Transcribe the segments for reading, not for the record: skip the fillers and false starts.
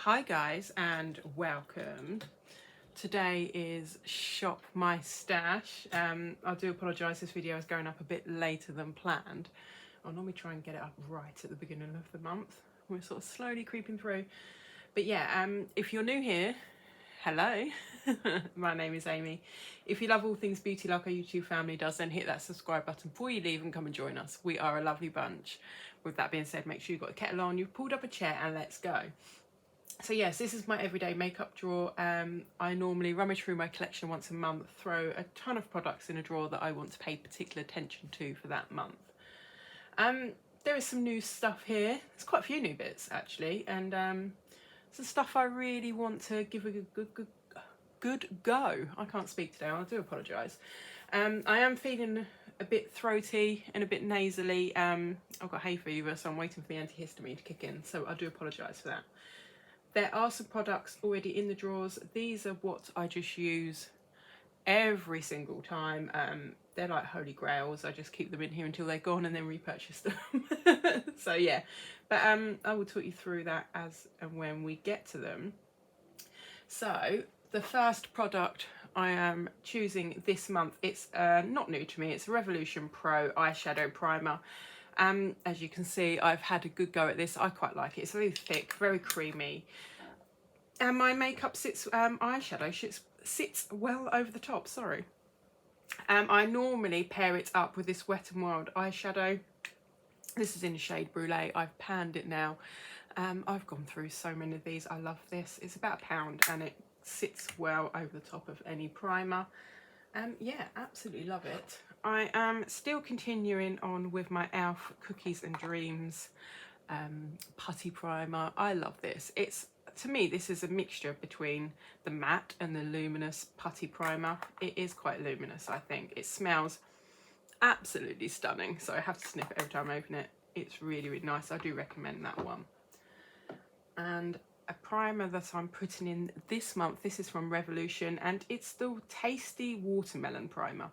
Hi guys and welcome. Today is Shop My Stash. I do apologise, this video is going up a bit later than planned. I'll normally try and get it up right at the beginning of the month. We're sort of slowly creeping through. But yeah, if you're new here, hello. My name is Amy. If you love all things beauty like our YouTube family does, then hit that subscribe button before you leave and come and join us. We are a lovely bunch. With that being said, make sure you've got a kettle on, you've pulled up a chair, and let's go. So yes, this is my everyday makeup drawer. I normally rummage through my collection once a month, throw a ton of products in a drawer that I want to pay particular attention to for that month. There is some new stuff here. There's quite a few new bits actually, and some stuff I really want to give a good go. I can't speak today, I do apologise. I am feeling a bit throaty and a bit nasally. I've got hay fever, so I'm waiting for the antihistamine to kick in, so I do apologise for that. There are some products already in the drawers. These are what I just use every single time. They're like holy grails. I just keep them in here until they're gone and then repurchase them. So yeah, but I will talk you through that as and when we get to them. So the first product I am choosing this month, it's not new to me. It's a Revolution Pro Eyeshadow Primer. As you can see, I've had a good go at this. I quite like it. It's very thick, very creamy. And my makeup eyeshadow sits well over the top, sorry. I normally pair it up with this Wet n Wild eyeshadow. This is in the shade Brulee. I've panned it now. I've gone through so many of these. I love this. It's about £1 and it sits well over the top of any primer. Yeah, absolutely love it. I am still continuing on with my e.l.f. Cookies and Dreams putty primer. I love this. To me, this is a mixture between the matte and the luminous putty primer. It is quite luminous, I think. It smells absolutely stunning, so I have to sniff it every time I open it. It's really, really nice. I do recommend that one. And a primer that I'm putting in this month, this is from Revolution, and it's the Tasty Watermelon Primer.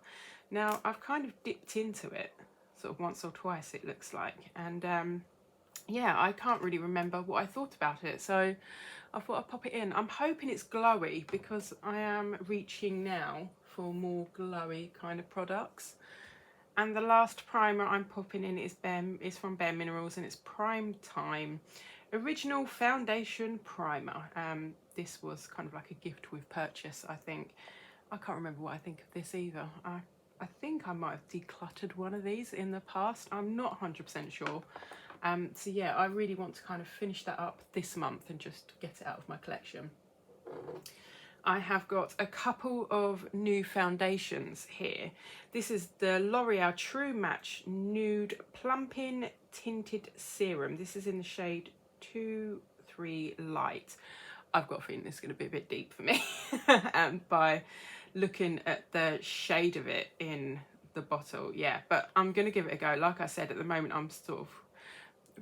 Now, I've kind of dipped into it sort of once or twice, it looks like, and yeah, I can't really remember what I thought about it, so I thought I'd pop it in. I'm hoping it's glowy because I am reaching now for more glowy kind of products. And the last primer I'm popping in is from Bare Minerals, and it's Prime Time Original Foundation Primer. This was kind of like a gift with purchase, I think. I can't remember what I think of this either. I think I might have decluttered one of these in the past. I'm not 100% sure. So yeah, I really want to kind of finish that up this month and just get it out of my collection. I have got a couple of new foundations here. This is the L'Oreal True Match Nude Plumping Tinted Serum. This is in the shade 2-3 Light. I've got a feeling this is going to be a bit deep for me by looking at the shade of it in the bottle. Yeah, but I'm going to give it a go. Like I said, at the moment I'm sort of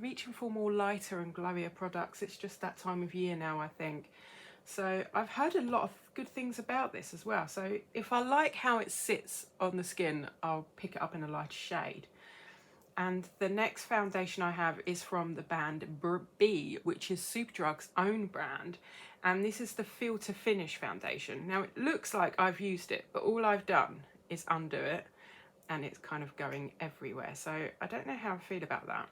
reaching for more lighter and glowier products. It's just that time of year now, I think. So I've heard a lot of good things about this as well. So if I like how it sits on the skin, I'll pick it up in a lighter shade. And the next foundation I have is from the brand B, which is Superdrug's own brand. And this is the Filter Finish foundation. Now it looks like I've used it, but all I've done is undo it and it's kind of going everywhere. So I don't know how I feel about that.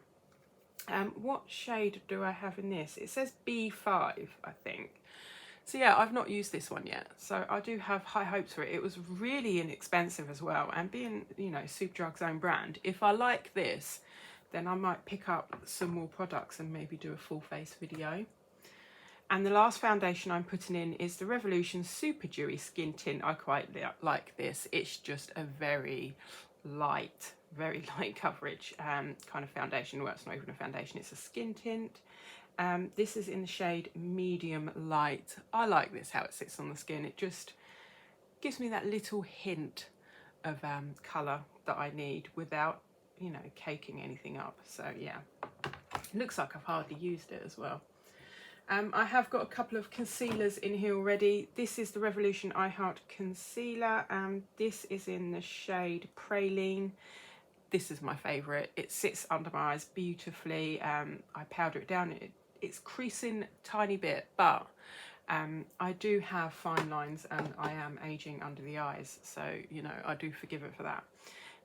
What shade do I have in this? It says B5, I think. So yeah, I've not used this one yet, so I do have high hopes for it. It was really inexpensive as well, and being, you know, Superdrug's own brand, if I like this, then I might pick up some more products and maybe do a full face video. And the last foundation I'm putting in is the Revolution Super Dewy Skin Tint. I quite like this. It's just a very light coverage kind of foundation. Well, it's not even a foundation, it's a skin tint. This is in the shade Medium Light. I like this, how it sits on the skin. It just gives me that little hint of colour that I need without, you know, caking anything up. So yeah, it looks like I've hardly used it as well. I have got a couple of concealers in here already. This is the Revolution I Heart Concealer, and this is in the shade Praline. This is my favourite. It sits under my eyes beautifully. I powder it down. it's creasing tiny bit, but I do have fine lines and I am aging under the eyes, so you know, I do forgive it for that.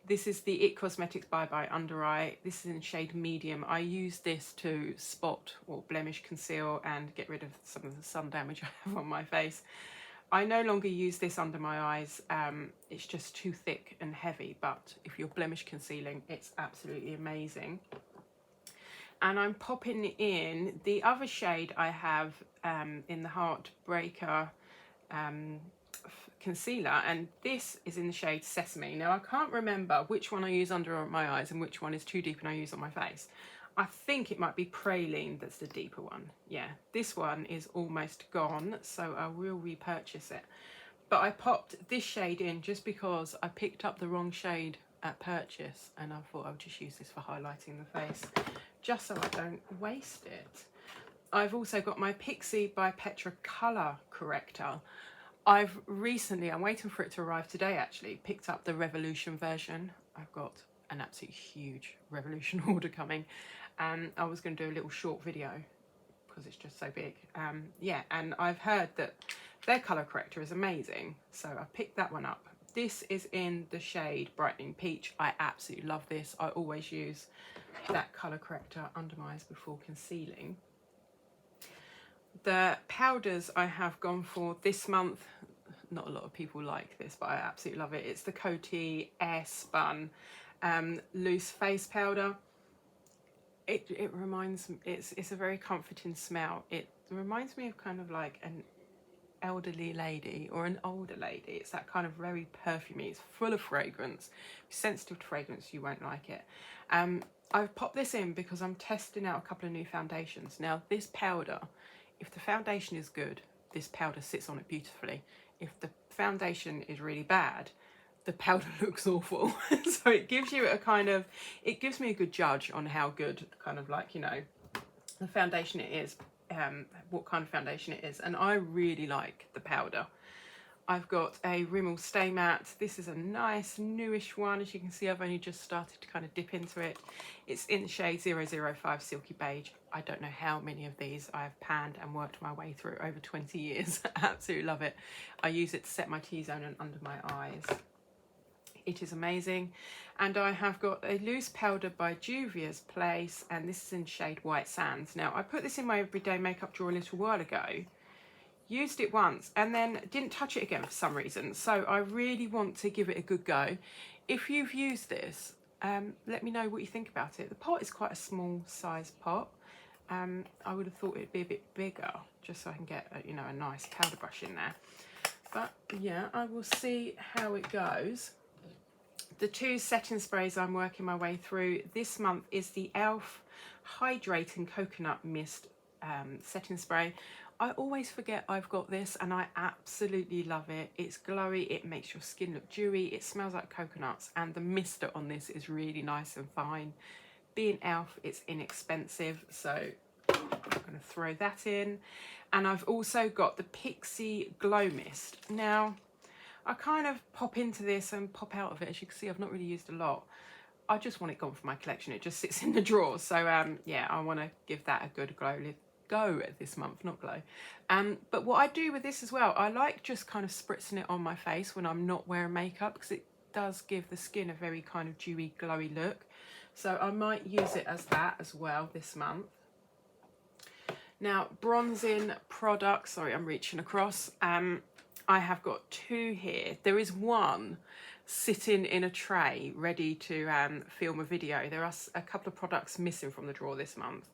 This is the It Cosmetics Bye Bye Under Eye. This is in shade medium. I use this to spot or blemish conceal and get rid of some of the sun damage I have on my face. I no longer use this under my eyes. It's just too thick and heavy, but if you're blemish concealing, it's absolutely amazing. And I'm popping in the other shade I have in the Heartbreaker concealer, and this is in the shade Sesame. Now I can't remember which one I use under my eyes and which one is too deep and I use on my face. I think it might be Praline that's the deeper one. Yeah, this one is almost gone, so I will repurchase it. But I popped this shade in just because I picked up the wrong shade at purchase, and I thought I would just use this for highlighting the face, just so I don't waste it. I've also got my Pixie by Petra colour corrector. I've recently, I'm waiting for it to arrive today actually, picked up the Revolution version. I've got an absolutely huge Revolution order coming, and I was going to do a little short video because it's just so big. Yeah, and I've heard that their colour corrector is amazing, so I picked that one up. This is in the shade Brightening Peach. I absolutely love this. I always use that colour corrector under my eyes before concealing. The powders I have gone for this month, not a lot of people like this, but I absolutely love it. It's the Coty Air Spun loose face powder. It reminds me, it's a very comforting smell. It reminds me of kind of like an elderly lady or an older lady. It's that kind of very perfumey. It's full of fragrance. If you're sensitive to fragrance, you won't like it. I've popped this in because I'm testing out a couple of new foundations. Now this powder, if the foundation is good, this powder sits on it beautifully. If the foundation is really bad, the powder looks awful. So it gives you a kind of, it gives me a good judge on how good kind of like, you know, the foundation it is, what kind of foundation it is. And I really like the powder. I've got a Rimmel Stay Matte. This is a nice newish one. As you can see, I've only just started to kind of dip into it. It's in the shade 005 Silky Beige. I don't know how many of these I've panned and worked my way through over 20 years. I absolutely love it. I use it to set my T-zone and under my eyes. It is amazing. And I have got a loose powder by Juvia's Place, and this is in shade White Sands. Now, I put this in my everyday makeup drawer a little while ago, used it once, and then didn't touch it again for some reason. So I really want to give it a good go. If you've used this, let me know what you think about it. The pot is quite a small size pot. I would have thought it'd be a bit bigger, just so I can get a, you know, a nice powder brush in there. But yeah, I will see how it goes. The two setting sprays I'm working my way through this month is the e.l.f. Hydrating Coconut Mist setting spray. I always forget I've got this and I absolutely love it. It's glowy, it makes your skin look dewy, it smells like coconuts, and the mister on this is really nice and fine. Being e.l.f., it's inexpensive, so I'm going to throw that in. And I've also got the Pixie Glow Mist. Now, I kind of pop into this and pop out of it. As you can see, I've not really used a lot. I just want it gone for my collection. It just sits in the drawer. So yeah, I want to give that a good go this month, not glow. But what I do with this as well, I like just kind of spritzing it on my face when I'm not wearing makeup, because it does give the skin a very kind of dewy, glowy look. So I might use it as that as well this month. Now, bronzing products, sorry, I'm reaching across. I have got two here. There is one sitting in a tray ready to film a video. There are a couple of products missing from the drawer this month.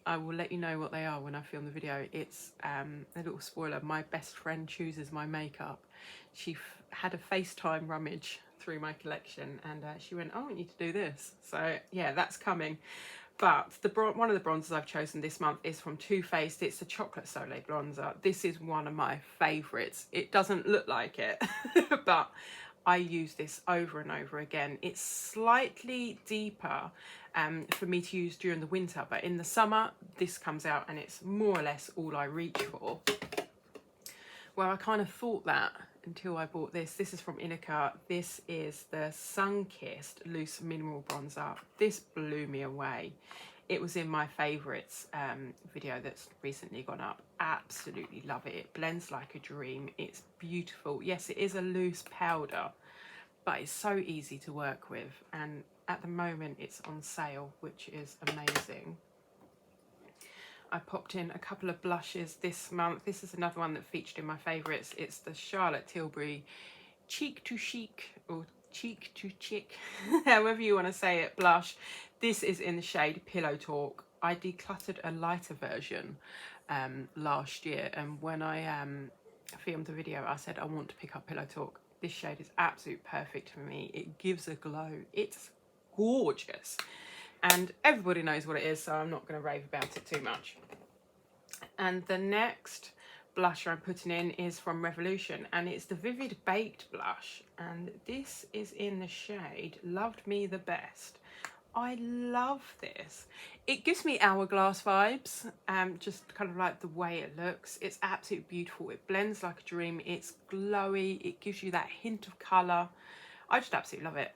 I will let you know what they are when I film the video. It's a little spoiler. My best friend chooses my makeup. She had a FaceTime rummage through my collection, and she went, "Oh, I want you to do this." So yeah, that's coming. But one of the bronzers I've chosen this month is from Too Faced. It's the Chocolate Soleil bronzer. This is one of my favourites. It doesn't look like it, but I use this over and over again. It's slightly deeper for me to use during the winter, but in the summer, this comes out and it's more or less all I reach for. Well, I kind of thought that until I bought this. This is from Inica. This is the Sun Kissed Loose Mineral Bronzer. This blew me away. It was in my favourites video that's recently gone up. Absolutely love it. It blends like a dream. It's beautiful. Yes, it is a loose powder, but it's so easy to work with. And at the moment it's on sale, which is amazing. I popped in a couple of blushes this month. This is another one that featured in my favourites. It's the Charlotte Tilbury Cheek to Chic, or Cheek to Chick, however you want to say it, blush. This is in the shade Pillow Talk. I decluttered a lighter version last year, and when I filmed the video I said I want to pick up Pillow Talk. This shade is absolute perfect for me. It gives a glow. It's gorgeous, and everybody knows what it is, so I'm not going to rave about it too much. And the next blusher I'm putting in is from Revolution, and it's the Vivid Baked blush, and this is in the shade Loved Me the Best. I love this. It gives me Hourglass vibes, just kind of like the way it looks. It's absolutely beautiful. It blends like a dream. It's glowy. It gives you that hint of colour. I just absolutely love it.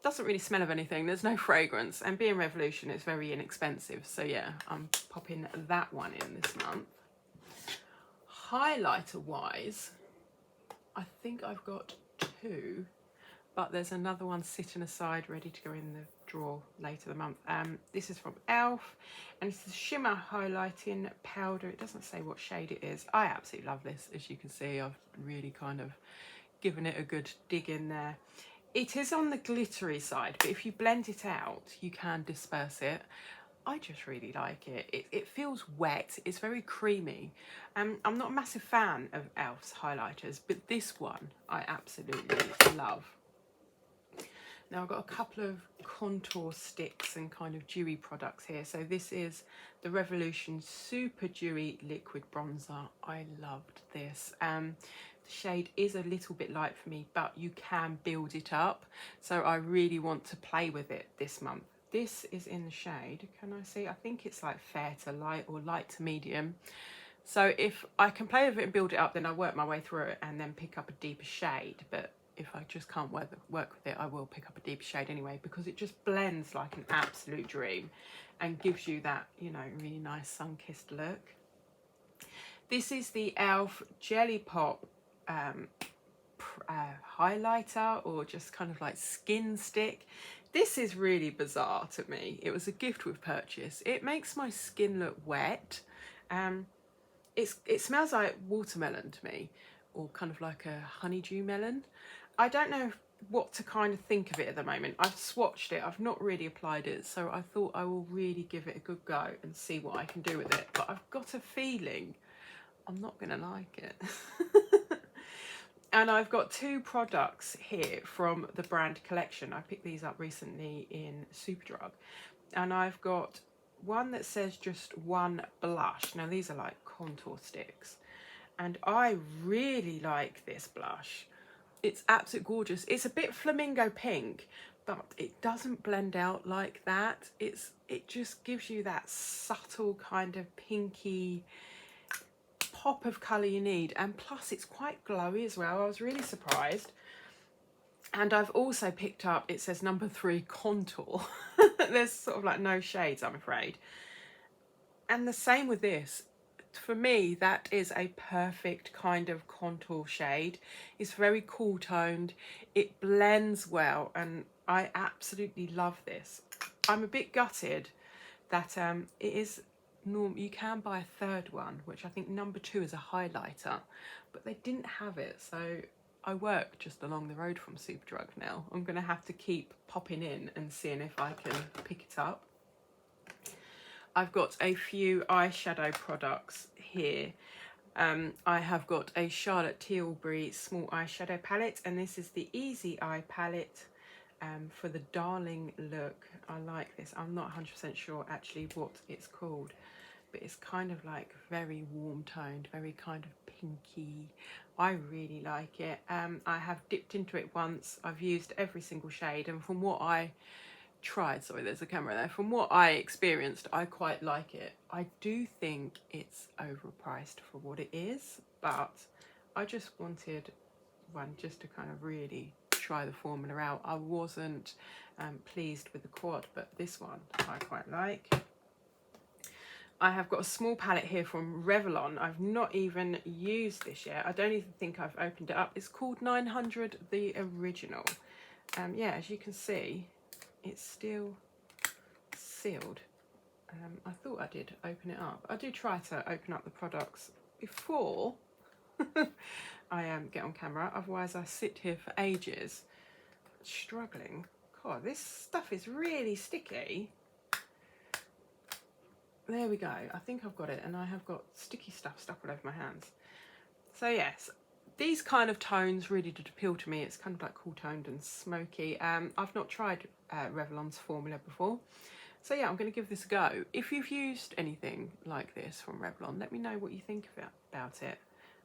Doesn't really smell of anything. There's no fragrance, and being Revolution, it's very inexpensive. So yeah, I'm popping that one in this month. Highlighter wise, I think I've got two, but there's another one sitting aside ready to go in the drawer later the month. This is from Elf, and it's the shimmer highlighting powder. It doesn't say what shade it is. I absolutely love this. As you can see, I've really kind of given it a good dig in there. It is on the glittery side, but if you blend it out you can disperse it. I just really like it. It feels wet. It's very creamy. I'm not a massive fan of Elf's highlighters, but this one I absolutely love. Now I've got a couple of contour sticks and kind of dewy products here. So this is the Revolution Super Dewy Liquid Bronzer. I loved this. The shade is a little bit light for me, but you can build it up. So I really want to play with it this month. This is in the shade, can I see? I think it's like fair to light or light to medium. So if I can play with it and build it up, then I work my way through it and then pick up a deeper shade. But if I just can't work with it, I will pick up a deeper shade anyway, because it just blends like an absolute dream and gives you that, you know, really nice sun-kissed look. This is the Elf Jelly Pop highlighter, or just kind of like skin stick. This is really bizarre to me. It was a gift with purchase. It makes my skin look wet. It smells like watermelon to me, or kind of like a honeydew melon. I don't know what to kind of think of it at the moment. I've swatched it. I've not really applied it, so I thought I will really give it a good go and see what I can do with it. But I've got a feeling I'm not going to like it. And I've got two products here from the brand Collection. I picked these up recently in Superdrug. And I've got one that says just one blush. Now these are like contour sticks. And I really like this blush. It's absolutely gorgeous. It's a bit flamingo pink, but it doesn't blend out like that. It just gives you that subtle kind of pinky pop of colour you need, and plus it's quite glowy as well. I was really surprised. And I've also picked up, it says number 3 contour. There's sort of like no shades, I'm afraid. And the same with this. For me, that is a perfect kind of contour shade. It's very cool toned, it blends well, and I absolutely love this. I'm a bit gutted that it is you can buy a third one, which I think number 2 is a highlighter, but they didn't have it. So I work just along the road from Superdrug now. I'm going to have to keep popping in and seeing if I can pick it up. I've got a few eyeshadow products here. I have got a Charlotte Tilbury small eyeshadow palette, and this is the Easy Eye palette for the Darling look. I like this. I'm not 100% sure actually what it's called, but it's kind of like very warm toned, very kind of pinky. I really like it. I have dipped into it once. I've used every single shade, and from what I tried, sorry there's a camera there, from what I experienced, I quite like it. I do think it's overpriced for what it is, but I just wanted one just to kind of really try the formula out. I wasn't pleased with the quad, but this one I quite like. I have got a small palette here from Revlon. I've not even used this yet. I don't even think I've opened it up. It's called 900 the original. Yeah, as you can see, it's still sealed. I thought I did open it up. I do try to open up the products before I get on camera, otherwise I sit here for ages struggling. God, this stuff is really sticky. There we go. I think I've got it, and I have got sticky stuff stuck all over my hands. So yes, these kind of tones really did appeal to me. It's kind of like cool toned and smoky. I've not tried Revlon's formula before. So yeah, I'm going to give this a go. If you've used anything like this from Revlon, let me know what you think about it.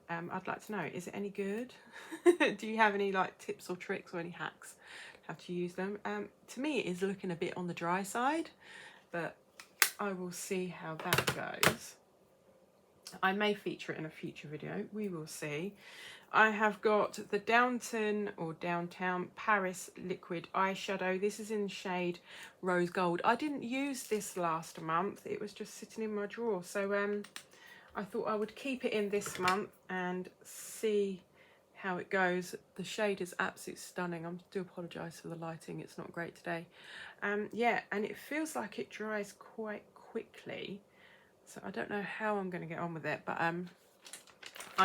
I'd like to know, is it any good? Do you have any like tips or tricks or any hacks how to use them? To me, it is looking a bit on the dry side, but I will see how that goes. I may feature it in a future video. We will see. I have got the Downtown Paris liquid eyeshadow. This is in the shade Rose Gold. I didn't use this last month. It was just sitting in my drawer. So I thought I would keep it in this month and see how it goes. The shade is absolutely stunning. I do apologise for the lighting. It's not great today. Yeah, and it feels like it dries quite quickly. So I don't know how I'm going to get on with it, but I'm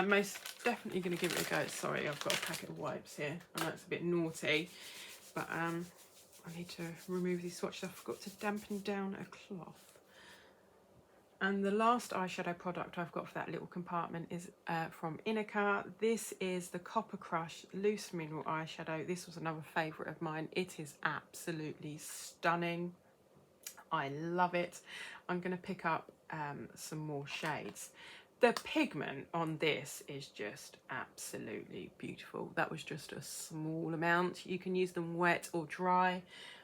most definitely going to give it a go. Sorry, I've got a packet of wipes here. I know it's a bit naughty, but I need to remove these swatches. I forgot to dampen down a cloth. And the last eyeshadow product I've got for that little compartment is from Inica. This is the Copper Crush Loose Mineral Eyeshadow. This was another favourite of mine. It is absolutely stunning. I love it. I'm going to pick up some more shades. The pigment on this is just absolutely beautiful. That was just a small amount. You can use them wet or dry.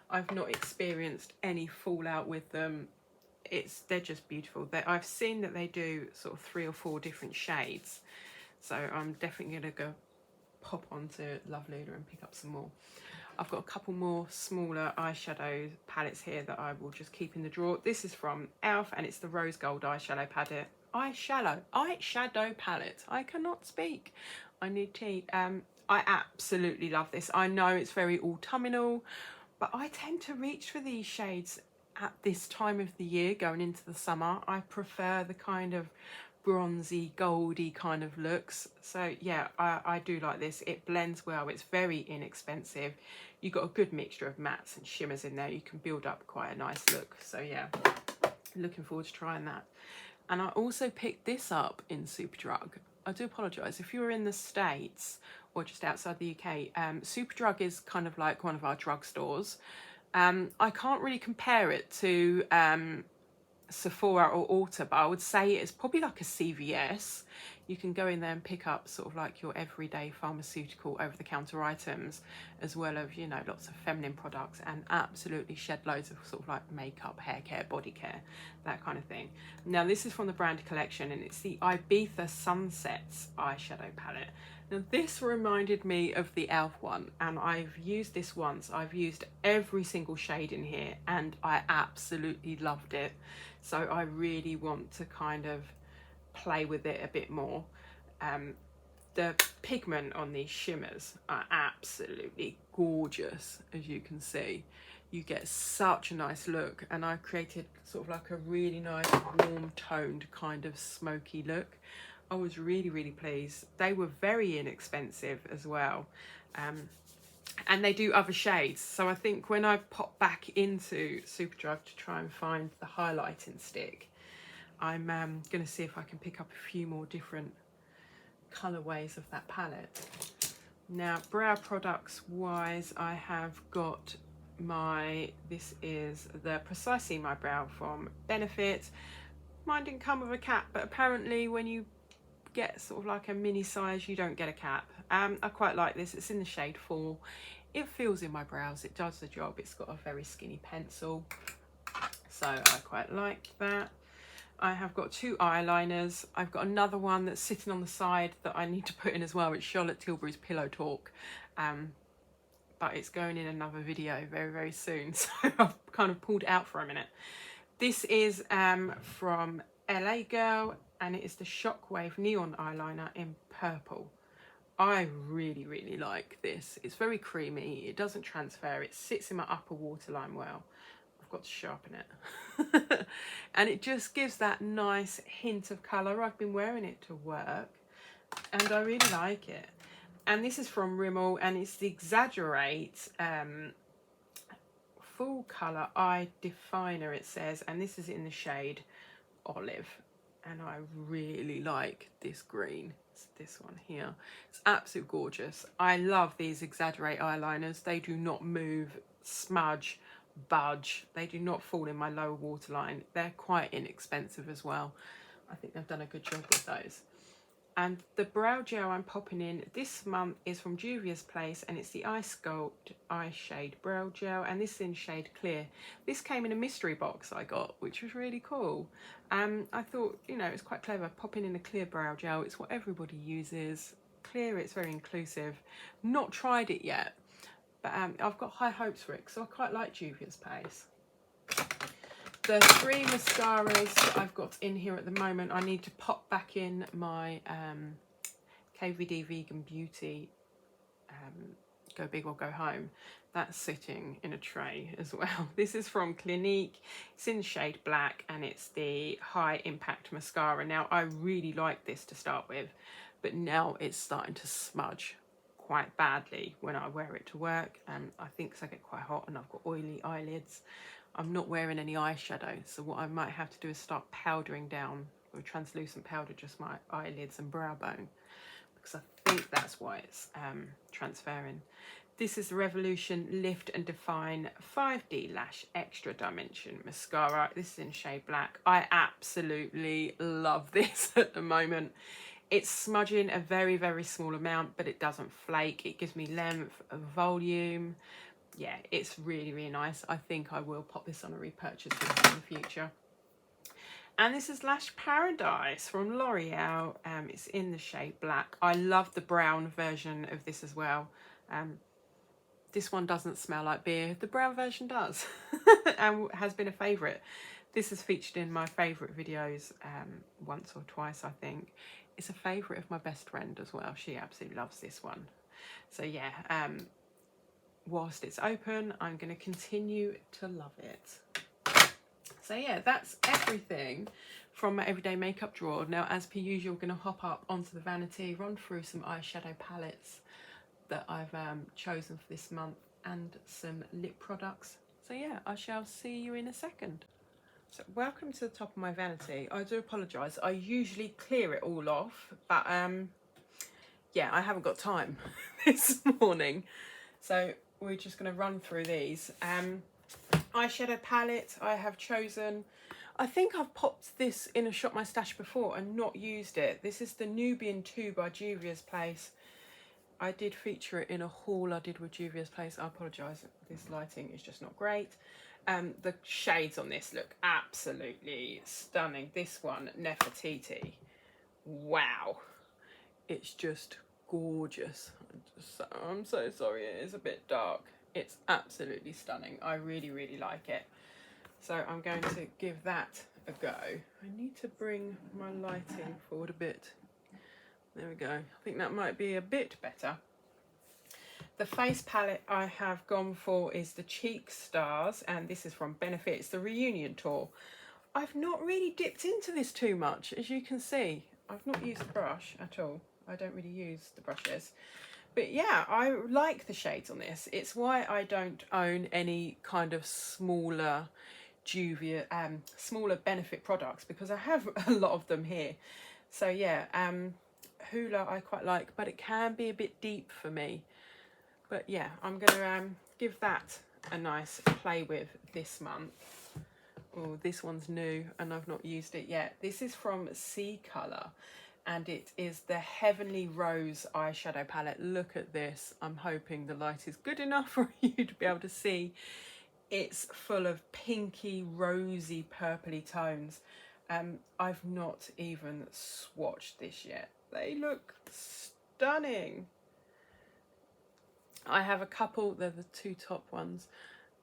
I've not experienced any fallout with them. They're just beautiful. I've seen that they do sort of 3 or 4 different shades, so I'm definitely going to go pop onto Loveluna and pick up some more. I've got a couple more smaller eyeshadow palettes here that I will just keep in the drawer. This is from Elf, and it's the Rose Gold eyeshadow palette. Eyeshadow palette. I cannot speak. I need tea. I absolutely love this. I know it's very autumnal, but I tend to reach for these shades at this time of the year, going into the summer. I prefer the kind of bronzy, goldy kind of looks. So yeah, I do like this. It blends well. It's very inexpensive. You've got a good mixture of mattes and shimmers in there. You can build up quite a nice look. So yeah, looking forward to trying that. And I also picked this up in Superdrug. I do apologise if you're in the States or just outside the UK. Superdrug is kind of like one of our drugstores. I can't really compare it to Sephora or Ulta, but I would say it's probably like a CVS. You can go in there and pick up sort of like your everyday pharmaceutical over-the-counter items, as well as, you know, lots of feminine products, and absolutely shed loads of sort of like makeup, hair care, body care, that kind of thing. Now this is from the brand collection, and it's the Ibiza Sunsets eyeshadow palette. Now this reminded me of the Elf one, and I've used this once. I've used every single shade in here and I absolutely loved it. So I really want to kind of play with it a bit more. The pigment on these shimmers are absolutely gorgeous, as you can see. You get such a nice look, and I created sort of like a really nice warm toned kind of smoky look. I was really, really pleased. They were very inexpensive as well. And they do other shades. So I think when I pop back into Superdrug to try and find the highlighting stick, I'm going to see if I can pick up a few more different colourways of that palette. Now, brow products wise, I have got this is the Precisely My Brow from Benefit. Mine didn't come with a cap, but apparently when you get sort of like a mini size, you don't get a cap. I quite like this. It's in the shade 4. It feels in my brows. It does the job. It's got a very skinny pencil, so I quite like that. I have got 2 eyeliners. I've got another one that's sitting on the side that I need to put in as well. It's Charlotte Tilbury's Pillow Talk. but it's going in another video very, very soon. So I've kind of pulled it out for a minute. This is from LA Girl, and it is the Shockwave Neon Eyeliner in purple. I really, really like this. It's very creamy. It doesn't transfer. It sits in my upper waterline well. I've got to sharpen it. And it just gives that nice hint of colour. I've been wearing it to work and I really like it. And this is from Rimmel, and it's the Exaggerate Full Colour Eye Definer, it says, and this is in the shade Olive. And I really like this green. It's this one here. It's absolutely gorgeous. I love these Exaggerate eyeliners. They do not move, smudge, budge. They do not fall in my lower waterline. They're quite inexpensive as well. I think they've done a good job with those. And the brow gel I'm popping in this month is from Juvia's Place, and it's the Ice Sculpt Eye Shade Brow Gel, and this is in shade Clear. This came in a mystery box I got, which was really cool. I thought, you know, it's quite clever, popping in a clear brow gel. It's what everybody uses. Clear, it's very inclusive. Not tried it yet, but I've got high hopes for it, because I quite like Juvia's Place. The 3 mascaras that I've got in here at the moment, I need to pop back in my KVD Vegan Beauty Go Big or Go Home. That's sitting in a tray as well. This is from Clinique. It's in shade black, and it's the High Impact Mascara. Now, I really like this to start with, but now it's starting to smudge quite badly when I wear it to work. I think 'cause I get quite hot and I've got oily eyelids. I'm not wearing any eyeshadow, so what I might have to do is start powdering down with translucent powder just my eyelids and brow bone, because I think that's why it's transferring. This is the Revolution Lift and Define 5D Lash Extra Dimension Mascara. This is in shade black. I absolutely love this at the moment. It's smudging a very, very small amount, but it doesn't flake. It gives me length, volume. Yeah, it's really, really nice. I think I will pop this on a repurchase list in the future. And this is Lash Paradise from L'Oreal. It's in the shade black. I love the brown version of this as well. This one doesn't smell like beer. The brown version does and has been a favourite. This is featured in my favourite videos once or twice, I think. It's a favourite of my best friend as well. She absolutely loves this one. So yeah, whilst it's open, I'm going to continue to love it. So yeah, that's everything from my everyday makeup drawer. Now, as per usual, we're going to hop up onto the Vanity, run through some eyeshadow palettes that I've chosen for this month, and some lip products. So yeah, I shall see you in a second. So welcome to the top of my Vanity. I do apologise. I usually clear it all off, but yeah, I haven't got time this morning. So we're just going to run through these. Eyeshadow palette I have chosen. I think I've popped this in a Shop My Stash before and not used it. This is the Nubian 2 by Juvia's Place. I did feature it in a haul I did with Juvia's Place. I apologise, this lighting is just not great. The shades on this look absolutely stunning. This one, Nefertiti. Wow. It's just gorgeous. I'm so sorry, it is a bit dark. It's absolutely stunning. I really, really like it. So I'm going to give that a go. I need to bring my lighting forward a bit. There we go. I think that might be a bit better. The face palette I have gone for is the Cheek Stars, and this is from Benefit. It's the Reunion Tour. I've not really dipped into this too much, as you can see. I've not used the brush at all. I don't really use the brushes. But yeah, I like the shades on this. It's why I don't own any kind of smaller Juvia, smaller Benefit products, because I have a lot of them here. So yeah, Hoola I quite like, but it can be a bit deep for me. But yeah, I'm going to give that a nice play with this month. Oh, this one's new and I've not used it yet. This is from Sea Colour, and it is the Heavenly Rose eyeshadow palette. Look at this. I'm hoping the light is good enough for you to be able to see. It's full of pinky, rosy, purpley tones. I've not even swatched this yet. They look stunning. I have a couple, they're the two top ones.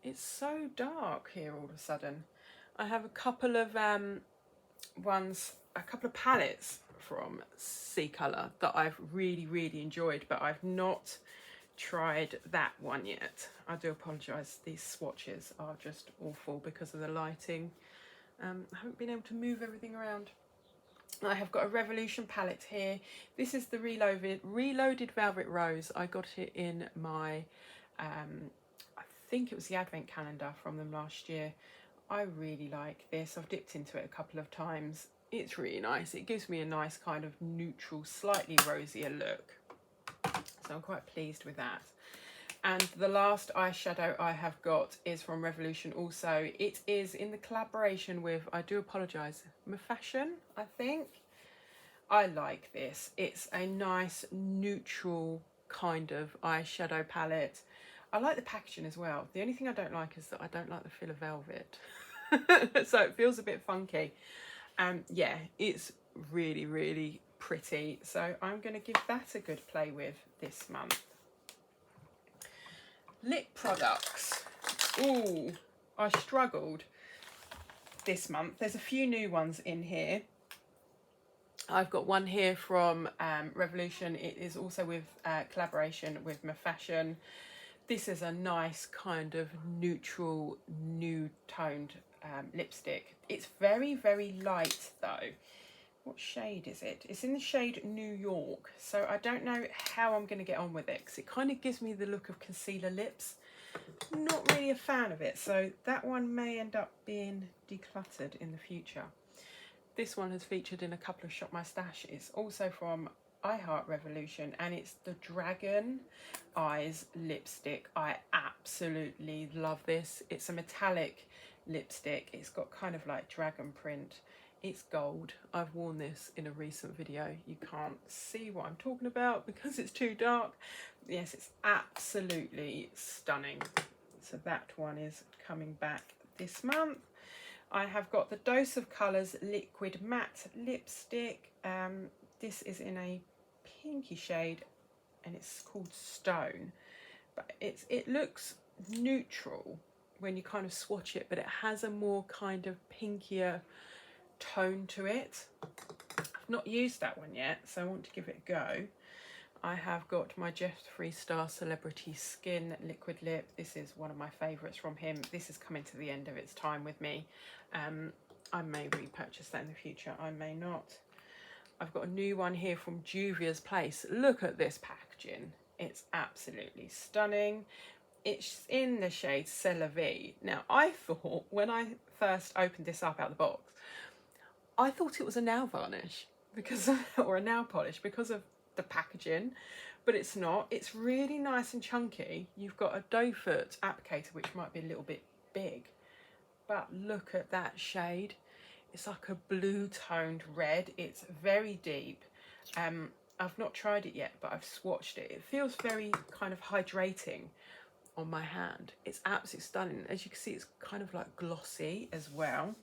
It's so dark here all of a sudden. I have a couple of a couple of palettes from Sea Colour that I've really enjoyed, but I've not tried that one yet. I do apologise, these swatches are just awful because of the lighting. I haven't been able to move everything around. I have got a Revolution palette here. This is the Reloaded Velvet Rose. I got it in my, I think it was the Advent calendar from them last year. I really like this. I've dipped into it a couple of times. It's really nice. It gives me a nice kind of neutral, slightly rosier look. So I'm quite pleased with that. And the last eyeshadow I have got is from Revolution also. It is in the collaboration with, I do apologise, Fashion, I think. I like this. It's a nice neutral kind of eyeshadow palette. I like the packaging as well. The only thing I don't like is that I don't like the feel of velvet. So it feels a bit funky. Yeah, it's really pretty. So I'm going to give that a good play with this month. Lip products. Ooh, I struggled this month. There's a few new ones in here. I've got one here from Revolution. It is also with collaboration with Fashion. This is a nice kind of neutral, nude toned lipstick. It's very light though. What shade is it? It's in the shade New York. So I don't know how I'm going to get on with it because it kind of gives me the look of concealer lips. Not really a fan of it. So that one may end up being decluttered in the future. This one has featured in a couple of Shop My Stash. It's also from Revolution and it's the Dragon Eyes lipstick. I absolutely love this. It's a metallic lipstick. It's got kind of like dragon print. It's gold. I've worn this in a recent video. You can't see what I'm talking about because it's too dark. Yes, it's absolutely stunning. So that one is coming back this month. I have got the Dose of Colours Liquid Matte Lipstick. This is in a pinky shade and it's called Stone. But it looks neutral when you kind of swatch it, but it has a more kind of pinkier tone to it. I've not used that one yet, so I want to give it a go. I have got my Jeffree Star Celebrity Skin Liquid Lip. This is one of my favourites from him. This is coming to the end of its time with me. I may repurchase that in the future, I may not. I've got a new one here from Juvia's Place. Look at this packaging. It's absolutely stunning. It's in the shade C'est La Vie. Now, I thought when I first opened this up out of the box, I thought it was a nail varnish because or a nail polish because of the packaging, but it's not. It's really nice and chunky. You've got a doe foot applicator which might be a little bit big, but look at that shade. It's like a blue toned red. It's very deep. I've not tried it yet, but I've swatched it. It feels very kind of hydrating on my hand. It's absolutely stunning. As you can see, it's kind of like glossy as well.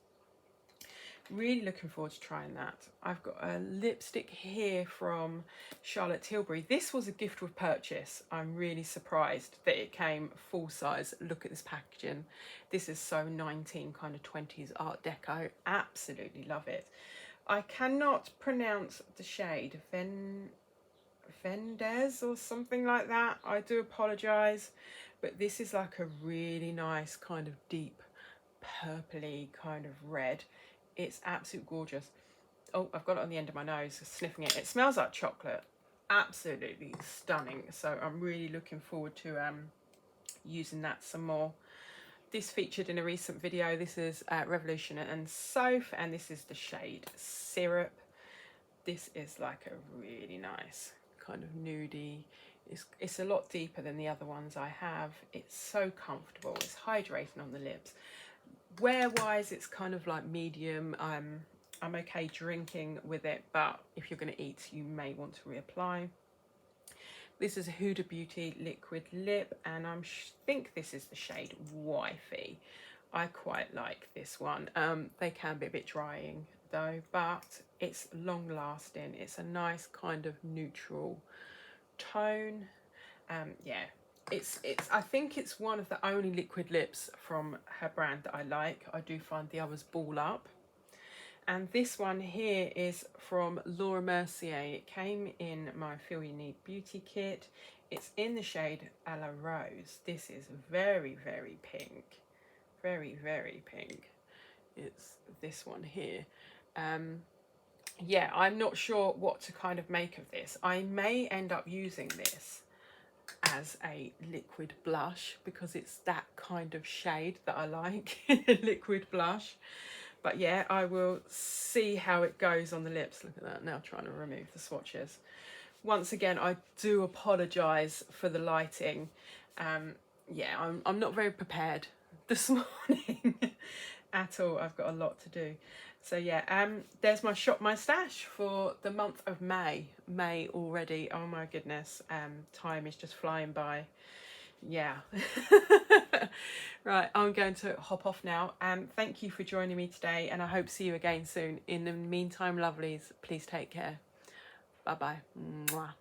Really looking forward to trying that. I've got a lipstick here from Charlotte Tilbury. This was a gift with purchase. I'm really surprised that it came full size. Look at this packaging. This is so 19 kind of 20s Art Deco. Absolutely love it. I cannot pronounce the shade. Vendez or something like that. I do apologise, but this is like a really nice kind of deep purpley kind of red. It's absolutely gorgeous. Oh, I've got it on the end of my nose, sniffing it. It smells like chocolate. Absolutely stunning. So I'm really looking forward to using that some more. This featured in a recent video. This is Revolution and Soph, and this is the shade Syrup. This is like a really nice kind of nudie. It's a lot deeper than the other ones I have. It's so comfortable. It's hydrating on the lips. Wear wise, it's kind of like medium. I'm okay drinking with it, but if you're going to eat, you may want to reapply. This is a Huda Beauty liquid lip, and I think this is the shade Wifey. I quite like this one. They can be a bit drying though, but it's long lasting. It's a nice kind of neutral tone. Yeah, I think it's one of the only liquid lips from her brand that I like. I do find the others ball up. And this one here is from Laura Mercier. It came in my Feel You Need Beauty kit. It's in the shade A La Rose. This is very, very pink. Very, very pink. It's this one here. Yeah, I'm not sure what to kind of make of this. I may end up using this as a liquid blush because it's that kind of shade that I like, liquid blush. But yeah, I will see how it goes on the lips. Look at that, now trying to remove the swatches. Once again, I do apologise for the lighting. Yeah, I'm not very prepared this morning at all. I've got a lot to do. So yeah, there's my Shop My Stash for the month of May. May already, oh my goodness, time is just flying by. Yeah. Right, I'm going to hop off now. Thank you for joining me today, and I hope to see you again soon. In the meantime, lovelies, please take care. Bye bye. Mwah.